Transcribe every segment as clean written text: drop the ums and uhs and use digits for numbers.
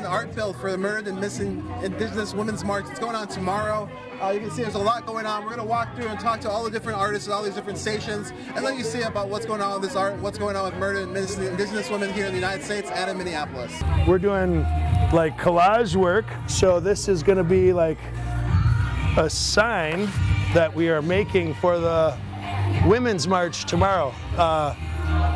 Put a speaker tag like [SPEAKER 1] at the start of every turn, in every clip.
[SPEAKER 1] art build for the Murdered and Missing Indigenous Women's March. It's going on tomorrow. You can see there's a lot going on. We're going to walk through and talk to all the different artists and all these different stations and let you see about what's going on with this art, what's going on with murdered and missing Indigenous women here in the United States and in Minneapolis.
[SPEAKER 2] We're doing like collage work, so this is going to be like a sign that we are making for the Women's March tomorrow.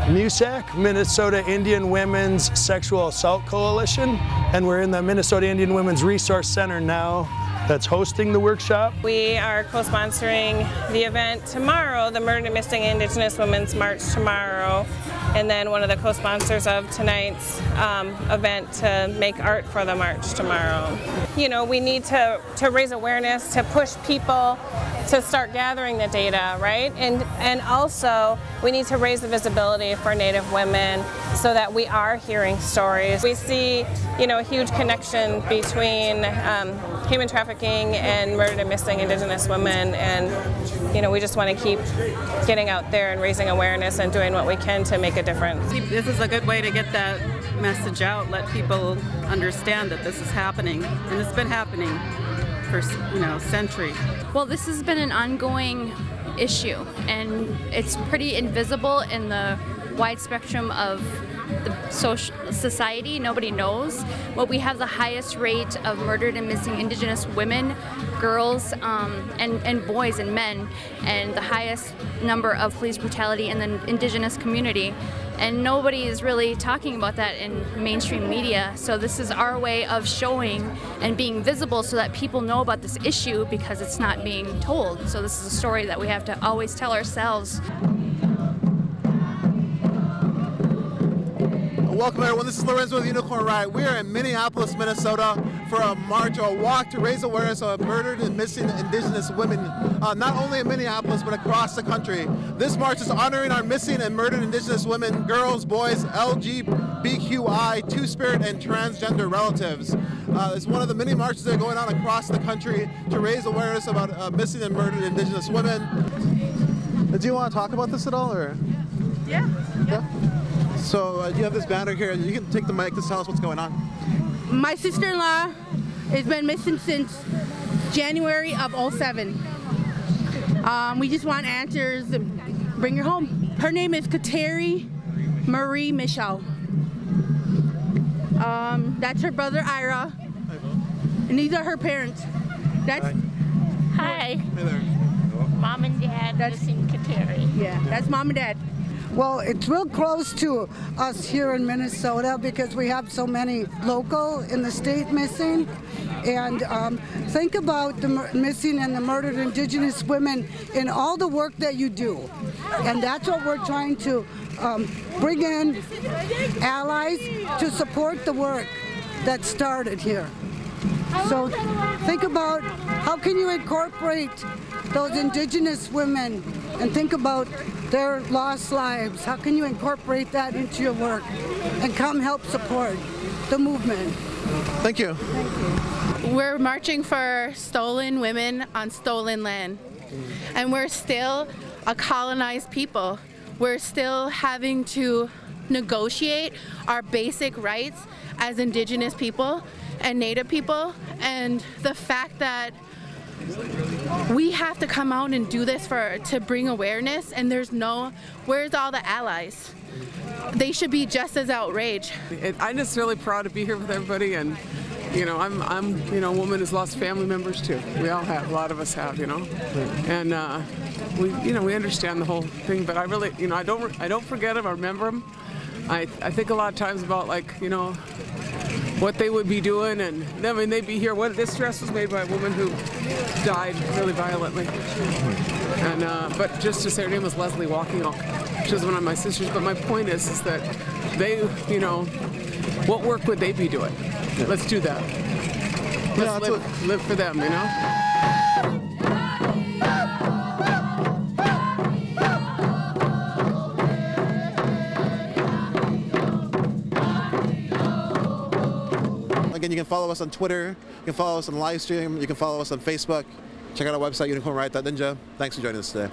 [SPEAKER 2] MUSAC, Minnesota Indian Women's Sexual Assault Coalition, and we're in the Minnesota Indian Women's Resource Center now that's hosting the workshop.
[SPEAKER 3] We are co-sponsoring the event tomorrow, the Murdered and Missing Indigenous Women's March tomorrow, and then one of the co-sponsors of tonight's event to make art for the march tomorrow. You know, we need to raise awareness, to push people to start gathering the data, right? And also we need to raise the visibility for Native women so that we are hearing stories. We see, you know, a huge connection between human trafficking and murdered and missing Indigenous women, and you know, we just want to keep getting out there and raising awareness and doing what we can to make a difference.
[SPEAKER 4] This is a good way to get that message out, let people understand that this is happening, and it's been happening for, you know, centuries.
[SPEAKER 5] Well, this has been an ongoing issue, and it's pretty invisible in the wide spectrum of the society. Nobody knows, but we have the highest rate of murdered and missing Indigenous women, girls, and boys and men, and the highest number of police brutality in the Indigenous community. And nobody is really talking about that in mainstream media. So this is our way of showing and being visible so that people know about this issue, because it's not being told. So this is a story that we have to always tell ourselves.
[SPEAKER 1] Welcome everyone, this is Lorenzo with Unicorn Riot. We are in Minneapolis, Minnesota for a march or a walk to raise awareness of murdered and missing Indigenous women, not only in Minneapolis but across the country. This march is honoring our missing and murdered Indigenous women, girls, boys, LGBTQI, Two-Spirit, and transgender relatives. It's one of the many marches that are going on across the country to raise awareness about missing and murdered Indigenous women. Do you want to talk about this at all, or?
[SPEAKER 4] Yeah.
[SPEAKER 1] So you have this banner here. You can take the mic to tell us what's going on.
[SPEAKER 6] My sister-in-law has been missing since January of '07. We just want answers and bring her home. Her name is Kateri Marie Michelle. That's her brother Ira, and these are her parents. That's
[SPEAKER 7] Hi.
[SPEAKER 1] Hey there.
[SPEAKER 7] Mom and Dad missing Kateri.
[SPEAKER 6] Yeah, that's Mom and Dad.
[SPEAKER 8] Well, it's real close to us here in Minnesota because we have so many local in the state missing. And think about the missing and the murdered Indigenous women in all the work that you do. And that's what we're trying to bring in allies to support the work that started here. So think about how can you incorporate those Indigenous women and think about their lost lives. How can you incorporate that into your work and come help support the movement?
[SPEAKER 1] Thank you.
[SPEAKER 6] Thank you.
[SPEAKER 9] We're marching for stolen women on stolen land. And we're still a colonized people. We're still having to negotiate our basic rights as Indigenous people and Native people. And the fact that we have to come out and do this to bring awareness, and where's all the allies? They should be just as outraged.
[SPEAKER 10] I'm just really proud to be here with everybody, and you know, I'm a woman who's lost family members too. We all have, a lot of us have, you know, and we understand the whole thing. But I really, I don't forget them. I remember them. I think a lot of times about, like, what they would be doing, and I mean, they'd be here. This dress was made by a woman who died really violently, and but just to say, her name was Leslie Walking-Oak. She was one of my sisters. But my point is that they, what work would they be doing? Yeah. Let's do that. Let's live for them,
[SPEAKER 1] Again, you can follow us on Twitter, you can follow us on live stream, you can follow us on Facebook. Check out our website, unicornriot.ninja. Thanks for joining us today.